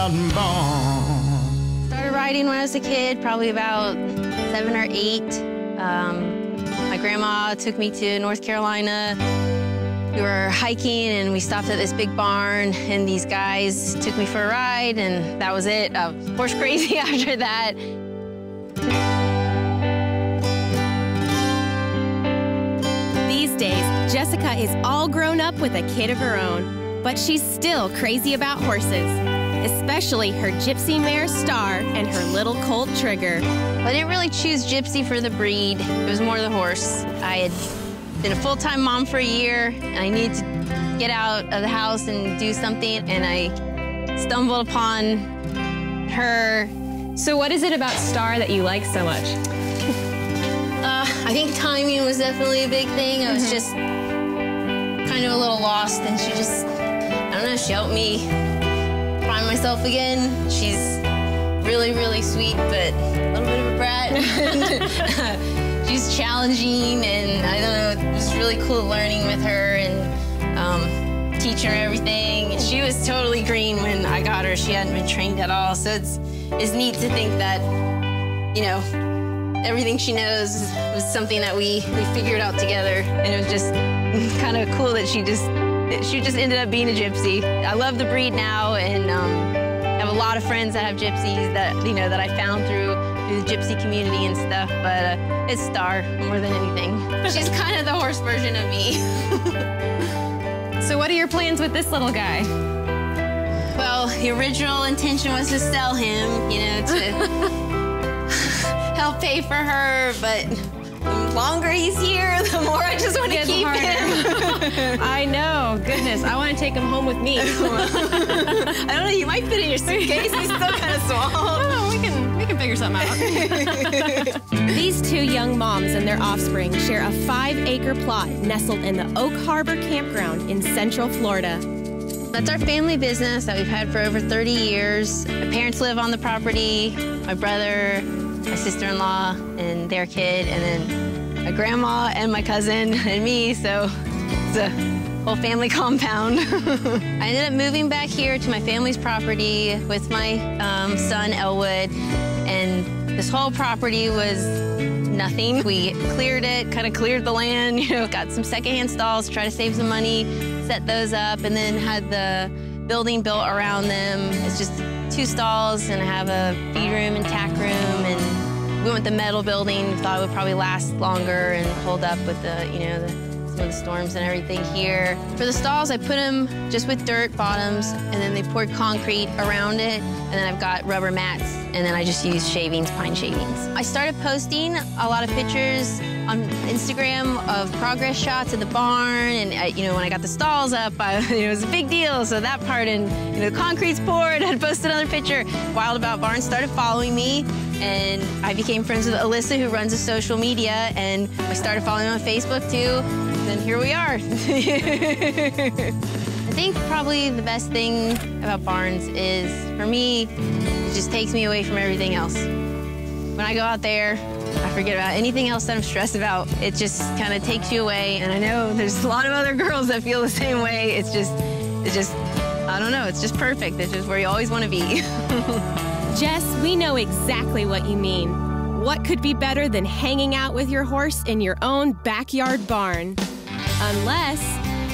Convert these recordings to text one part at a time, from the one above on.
wasn't born. Started riding when I was a kid, probably about 7 or 8. My grandma took me to North Carolina. We were hiking and we stopped at this big barn and these guys took me for a ride and that was it. I was horse crazy after that. These days, Jessica is all grown up with a kid of her own, but she's still crazy about horses, especially her gypsy mare Star and her little colt Trigger. I didn't really choose Gypsy for the breed. It was more the horse. I had been a full-time mom for a year and I needed to get out of the house and do something and I stumbled upon her. So what is it about Star that you like so much? I think timing was definitely a big thing. I was just kind of a little lost and she just, I don't know, she helped me find myself again. She's really, really sweet, but a little bit of a brat. She's challenging and I don't know, it was really cool learning with her and teaching her everything. And she was totally green when I got her. She hadn't been trained at all. So it's neat to think that, you know, everything she knows was something that we figured out together. And it was just kind of cool that she just ended up being a gypsy. I love the breed now and I have a lot of friends that have gypsies that, you know, that I found through the gypsy community and stuff, but it's Star more than anything. She's kind of the horse version of me. So what are your plans with this little guy? Well, the original intention was to sell him, you know, to help pay for her, but the longer he's here, the more I just want to keep him. I know, goodness, I want to take him home with me. I don't know, you might fit in your suitcase. He's still kind of small. Oh, we can figure something out. These two young moms and their offspring share a 5-acre plot nestled in the Oak Harbor Campground in Central Florida. That's our family business that we've had for over 30 years. My parents live on the property, my brother, my sister-in-law and their kid, and then my grandma and my cousin and me, so it's a whole family compound. I ended up moving back here to my family's property with my son, Elwood, and this whole property was nothing. We cleared it, kind of cleared the land, you know, got some secondhand stalls to try to save some money, set those up, and then had the building built around them. It's just 2 stalls, and I have a feed room and tack room, and we went with the metal building. Thought it would probably last longer and hold up with the, you know, some of the storms and everything here. For the stalls, I put them just with dirt bottoms, and then they poured concrete around it, and then I've got rubber mats, and then I just use shavings, pine shavings. I started posting a lot of pictures on Instagram of progress shots of the barn, and you know, when I got the stalls up, it was a big deal. So that part, and you know, the concrete's poured, I'd post another picture. Wild About Barns started following me, and I became friends with Alyssa, who runs the social media, and I started following on Facebook too. And here we are. I think probably the best thing about barns is, for me, it just takes me away from everything else. When I go out there, I forget about anything else that I'm stressed about. It just kind of takes you away, and I know there's a lot of other girls that feel the same way. It's just, I don't know, it's just perfect. It's just where you always want to be. Jess, we know exactly what you mean. What could be better than hanging out with your horse in your own backyard barn? Unless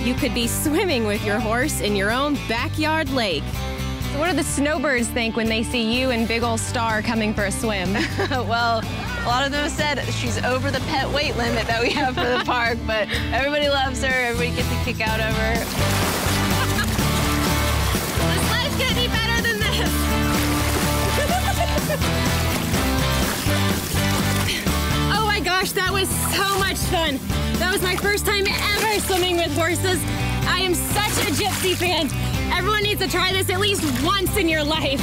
you could be swimming with your horse in your own backyard lake. So what do the snowbirds think when they see you and big ol' Star coming for a swim? Well, a lot of them have said she's over the pet weight limit that we have for the park, but everybody loves her. Everybody gets a kick out of her. This life's gonna be better than this. Oh my gosh, that was so much fun. That was my first time ever swimming with horses. I am such a gypsy fan. Everyone needs to try this at least once in your life.